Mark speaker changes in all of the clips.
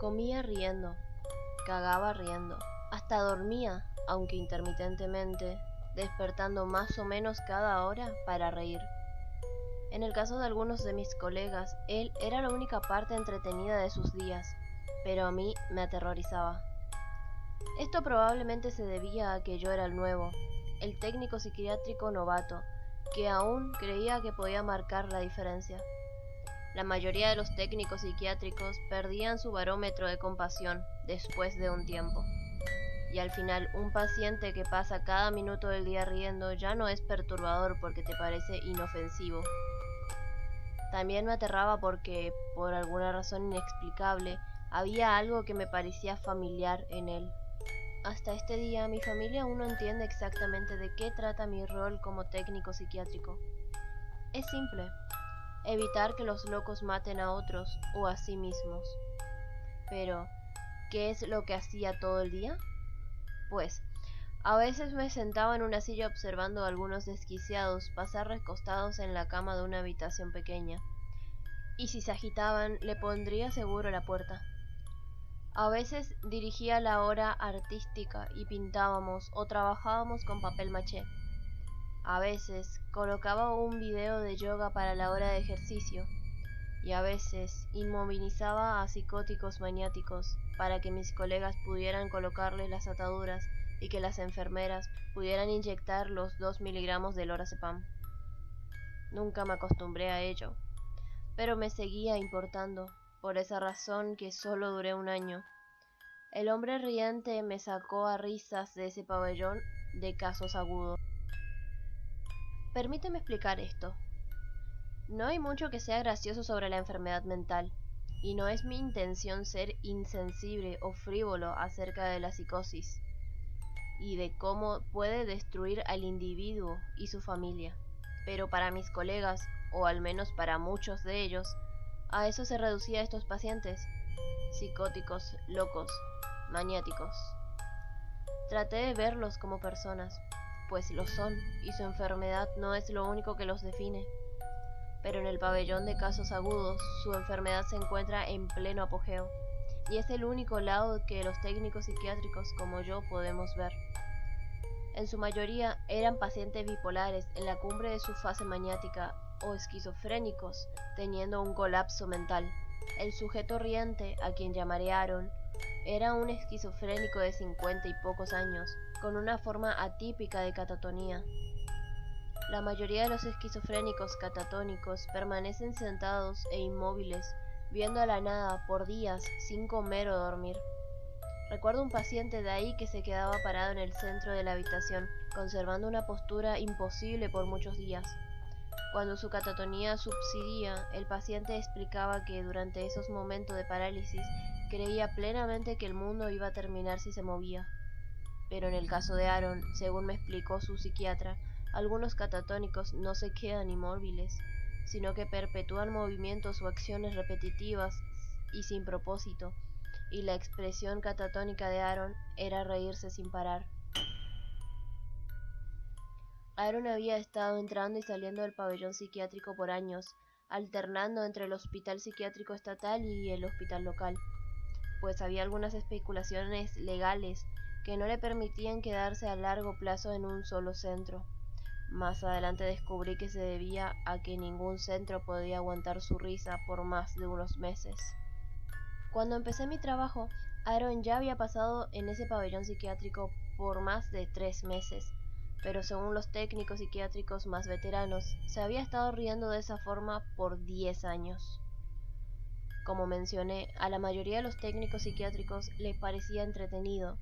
Speaker 1: Comía riendo, cagaba riendo, hasta dormía, aunque intermitentemente, despertando más o menos cada hora para reír. En el caso de algunos de mis colegas, él era la única parte entretenida de sus días, pero a mí me aterrorizaba. Esto probablemente se debía a que yo era el nuevo, el técnico psiquiátrico novato, que aún creía que podía marcar la diferencia. La mayoría de los técnicos psiquiátricos perdían su barómetro de compasión después de un tiempo. Y al final, un paciente que pasa cada minuto del día riendo ya no es perturbador porque te parece inofensivo. También me aterraba porque, por alguna razón inexplicable, había algo que me parecía familiar en él. Hasta este día, mi familia aún no entiende exactamente de qué trata mi rol como técnico psiquiátrico. Es simple: evitar que los locos maten a otros o a sí mismos. Pero, ¿qué es lo que hacía todo el día? Pues, a veces me sentaba en una silla observando a algunos desquiciados pasar recostados en la cama de una habitación pequeña, y si se agitaban le pondría seguro la puerta. A veces dirigía la hora artística y pintábamos o trabajábamos con papel maché. A veces colocaba un video de yoga para la hora de ejercicio, y a veces inmovilizaba a psicóticos maniáticos para que mis colegas pudieran colocarles las ataduras y que las enfermeras pudieran inyectar los 2 miligramos de lorazepam. Nunca me acostumbré a ello, pero me seguía importando, por esa razón que solo duré un año. El hombre riente me sacó a risas de ese pabellón de casos agudos. Permíteme explicar esto. No hay mucho que sea gracioso sobre la enfermedad mental, y no es mi intención ser insensible o frívolo acerca de la psicosis y de cómo puede destruir al individuo y su familia. Pero para mis colegas, o al menos para muchos de ellos, a eso se reducía a estos pacientes: psicóticos, locos, maniáticos. Traté de verlos como personas, pues lo son, y su enfermedad no es lo único que los define. Pero en el pabellón de casos agudos, su enfermedad se encuentra en pleno apogeo, y es el único lado que los técnicos psiquiátricos como yo podemos ver. En su mayoría eran pacientes bipolares en la cumbre de su fase maniática o esquizofrénicos teniendo un colapso mental. El sujeto riente, a quien llamaré Aaron, era un esquizofrénico de 50 y pocos años, con una forma atípica de catatonía. La mayoría de los esquizofrénicos catatónicos permanecen sentados e inmóviles, viendo a la nada por días sin comer o dormir. Recuerdo un paciente de ahí que se quedaba parado en el centro de la habitación, conservando una postura imposible por muchos días. Cuando su catatonía subsidía, el paciente explicaba que durante esos momentos de parálisis creía plenamente que el mundo iba a terminar si se movía. Pero en el caso de Aaron, según me explicó su psiquiatra, algunos catatónicos no se quedan inmóviles, sino que perpetúan movimientos o acciones repetitivas y sin propósito, y la expresión catatónica de Aaron era reírse sin parar. Aaron había estado entrando y saliendo del pabellón psiquiátrico por años, alternando entre el hospital psiquiátrico estatal y el hospital local, pues había algunas especulaciones legales que no le permitían quedarse a largo plazo en un solo centro. Más adelante descubrí que se debía a que ningún centro podía aguantar su risa por más de unos meses. Cuando empecé mi trabajo, Aaron ya había pasado en ese pabellón psiquiátrico por más de 3 meses, pero según los técnicos psiquiátricos más veteranos, se había estado riendo de esa forma por 10 años. Como mencioné, a la mayoría de los técnicos psiquiátricos les parecía entretenido,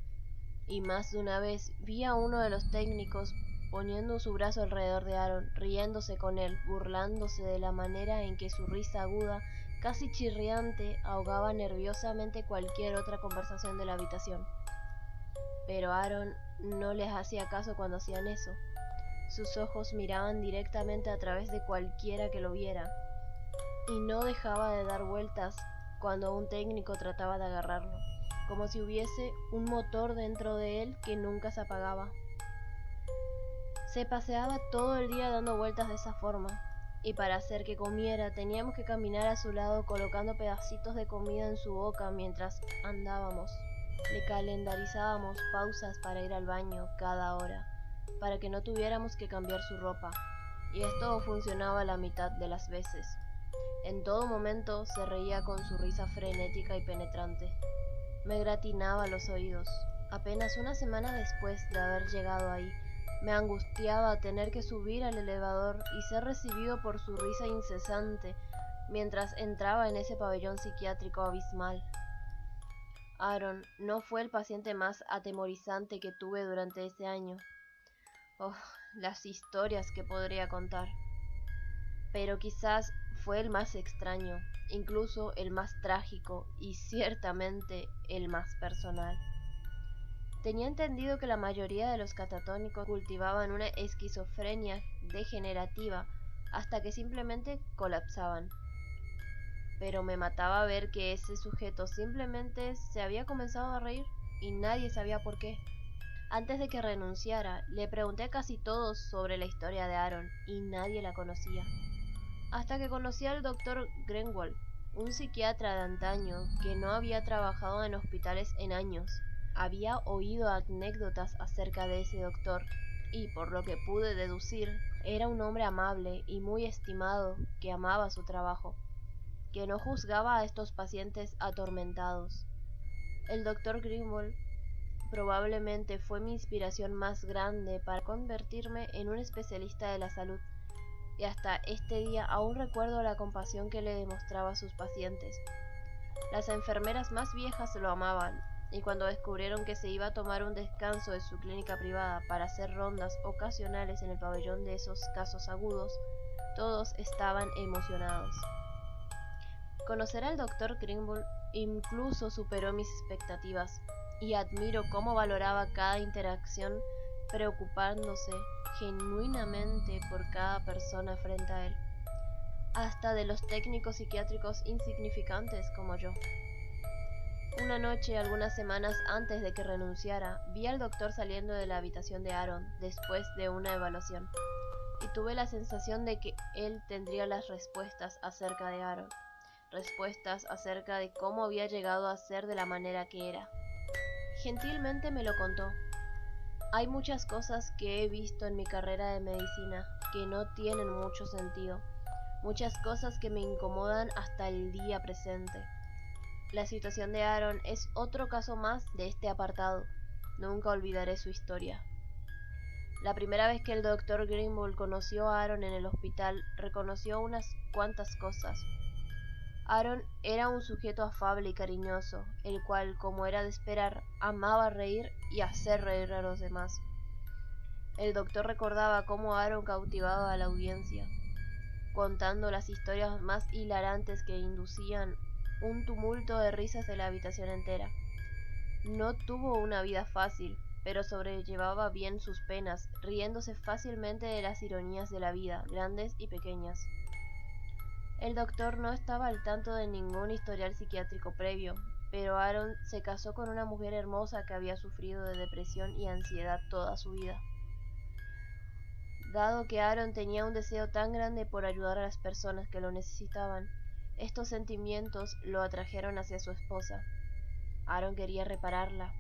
Speaker 1: y más de una vez vi a uno de los técnicos poniendo su brazo alrededor de Aaron, riéndose con él, burlándose de la manera en que su risa aguda, casi chirriante, ahogaba nerviosamente cualquier otra conversación de la habitación. Pero Aaron no les hacía caso cuando hacían eso. Sus ojos miraban directamente a través de cualquiera que lo viera, y no dejaba de dar vueltas cuando un técnico trataba de agarrarlo, como si hubiese un motor dentro de él que nunca se apagaba. Se paseaba todo el día dando vueltas de esa forma, y para hacer que comiera teníamos que caminar a su lado colocando pedacitos de comida en su boca mientras andábamos. Le calendarizábamos pausas para ir al baño cada hora, para que no tuviéramos que cambiar su ropa, y esto funcionaba la mitad de las veces. En todo momento se reía con su risa frenética y penetrante. Me gratinaba los oídos. Apenas una semana después de haber llegado ahí, me angustiaba tener que subir al elevador y ser recibido por su risa incesante mientras entraba en ese pabellón psiquiátrico abismal. Aaron no fue el paciente más atemorizante que tuve durante ese año. Oh, las historias que podría contar. Pero quizás fue el más extraño, incluso el más trágico y ciertamente el más personal. Tenía entendido que la mayoría de los catatónicos cultivaban una esquizofrenia degenerativa hasta que simplemente colapsaban. Pero me mataba ver que ese sujeto simplemente se había comenzado a reír y nadie sabía por qué. Antes de que renunciara, le pregunté a casi todos sobre la historia de Aaron y nadie la conocía. Hasta que conocí al Dr. Greenwald, un psiquiatra de antaño que no había trabajado en hospitales en años. Había oído anécdotas acerca de ese doctor y, por lo que pude deducir, era un hombre amable y muy estimado que amaba su trabajo, que no juzgaba a estos pacientes atormentados. El Dr. Greenwald probablemente fue mi inspiración más grande para convertirme en un especialista de la salud, y hasta este día aún recuerdo la compasión que le demostraba a sus pacientes. Las enfermeras más viejas lo amaban, y cuando descubrieron que se iba a tomar un descanso de su clínica privada para hacer rondas ocasionales en el pabellón de esos casos agudos, todos estaban emocionados. Conocer al Dr. Greenwald incluso superó mis expectativas, y admiro cómo valoraba cada interacción, preocupándose genuinamente por cada persona frente a él, hasta de los técnicos psiquiátricos insignificantes como yo. Una noche, algunas semanas antes de que renunciara, vi al doctor saliendo de la habitación de Aaron después de una evaluación, y tuve la sensación de que él tendría las respuestas acerca de Aaron, respuestas acerca de cómo había llegado a ser de la manera que era. Gentilmente me lo contó. Hay muchas cosas que he visto en mi carrera de medicina que no tienen mucho sentido, muchas cosas que me incomodan hasta el día presente. La situación de Aaron es otro caso más de este apartado. Nunca olvidaré su historia. La primera vez que el Dr. Greenwald conoció a Aaron en el hospital, reconoció unas cuantas cosas. Aaron era un sujeto afable y cariñoso, el cual, como era de esperar, amaba reír y hacer reír a los demás. El doctor recordaba cómo Aaron cautivaba a la audiencia, contando las historias más hilarantes que inducían un tumulto de risas de la habitación entera. No tuvo una vida fácil, pero sobrellevaba bien sus penas, riéndose fácilmente de las ironías de la vida, grandes y pequeñas. El doctor no estaba al tanto de ningún historial psiquiátrico previo, pero Aaron se casó con una mujer hermosa que había sufrido de depresión y ansiedad toda su vida. Dado que Aaron tenía un deseo tan grande por ayudar a las personas que lo necesitaban, estos sentimientos lo atrajeron hacia su esposa. Aaron quería repararla,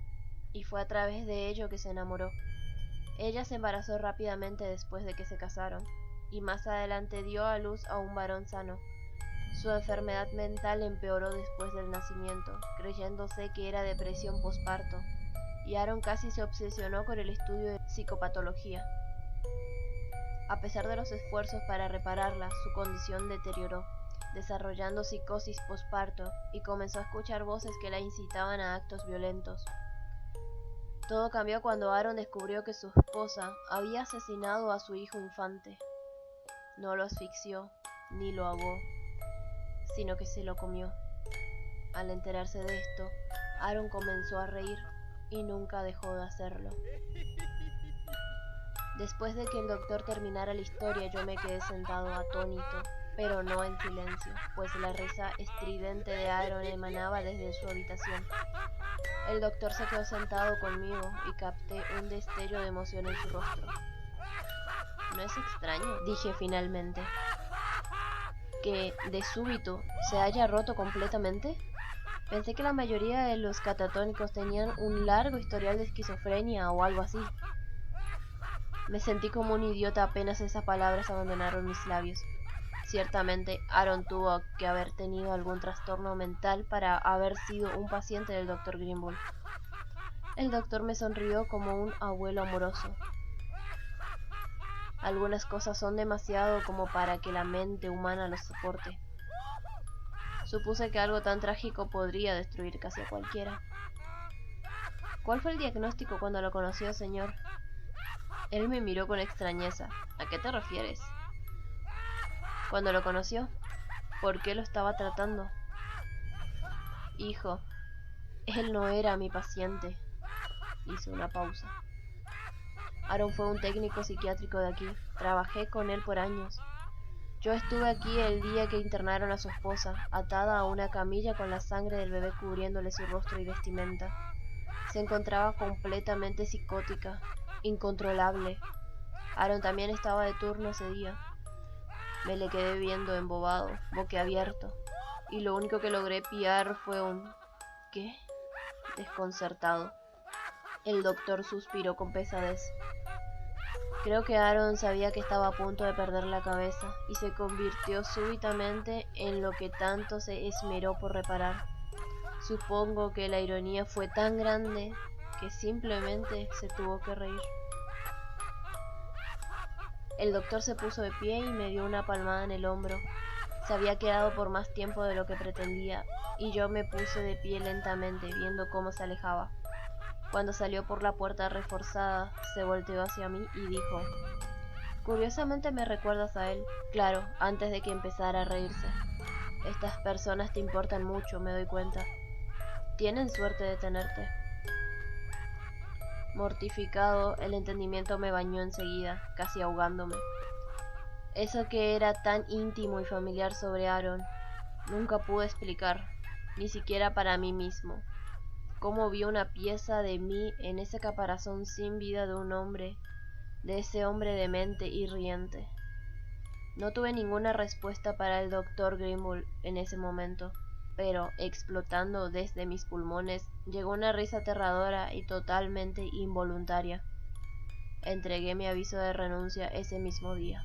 Speaker 1: y fue a través de ello que se enamoró. Ella se embarazó rápidamente después de que se casaron, y más adelante dio a luz a un varón sano. Su enfermedad mental empeoró después del nacimiento, creyéndose que era depresión posparto, y Aaron casi se obsesionó con el estudio de psicopatología. A pesar de los esfuerzos para repararla, su condición deterioró, desarrollando psicosis posparto, y comenzó a escuchar voces que la incitaban a actos violentos. Todo cambió cuando Aaron descubrió que su esposa había asesinado a su hijo infante. No lo asfixió ni lo ahogó, sino que se lo comió. Al enterarse de esto, Aaron comenzó a reír y nunca dejó de hacerlo. Después de que el doctor terminara la historia, yo me quedé sentado atónito, pero no en silencio, pues la risa estridente de Aaron emanaba desde su habitación. El doctor se quedó sentado conmigo y capté un destello de emoción en su rostro. ¿No es extraño?, dije finalmente. que, de súbito, se haya roto completamente? Pensé que la mayoría de los catatónicos tenían un largo historial de esquizofrenia o algo así. Me sentí como un idiota apenas esas palabras abandonaron mis labios. Ciertamente, Aaron tuvo que haber tenido algún trastorno mental para haber sido un paciente del Dr. Grimble. El doctor me sonrió como un abuelo amoroso. Algunas cosas son demasiado como para que la mente humana los soporte. Supuse que algo tan trágico podría destruir casi a cualquiera. ¿Cuál fue el diagnóstico cuando lo conoció, señor? Él me miró con extrañeza. ¿A qué te refieres? Cuando lo conoció, ¿por qué lo estaba tratando? Hijo, él no era mi paciente. Hizo una pausa. Aaron fue un técnico psiquiátrico de aquí. Trabajé con él por años. Yo estuve aquí el día que internaron a su esposa, atada a una camilla con la sangre del bebé cubriéndole su rostro y vestimenta. Se encontraba completamente psicótica, incontrolable. Aaron también estaba de turno ese día. Me le quedé viendo embobado, boquiabierto, y lo único que logré pillar fue un ¿qué? Desconcertado. El doctor suspiró con pesadez. Creo que Aaron sabía que estaba a punto de perder la cabeza y se convirtió súbitamente en lo que tanto se esmeró por reparar. Supongo que la ironía fue tan grande que simplemente se tuvo que reír. El doctor se puso de pie y me dio una palmada en el hombro. Se había quedado por más tiempo de lo que pretendía, y yo me puse de pie lentamente, viendo cómo se alejaba. Cuando salió por la puerta reforzada, se volteó hacia mí y dijo: Curiosamente me recuerdas a él. Claro, antes de que empezara a reírse. Estas personas te importan mucho, me doy cuenta. Tienen suerte de tenerte. Mortificado, el entendimiento me bañó enseguida, casi ahogándome. Eso que era tan íntimo y familiar sobre Aaron, nunca pude explicar, ni siquiera para mí mismo. Cómo vi una pieza de mí en ese caparazón sin vida de un hombre, de ese hombre demente y riente. No tuve ninguna respuesta para el Dr. Grimble en ese momento, pero, explotando desde mis pulmones, llegó una risa aterradora y totalmente involuntaria. Entregué mi aviso de renuncia ese mismo día.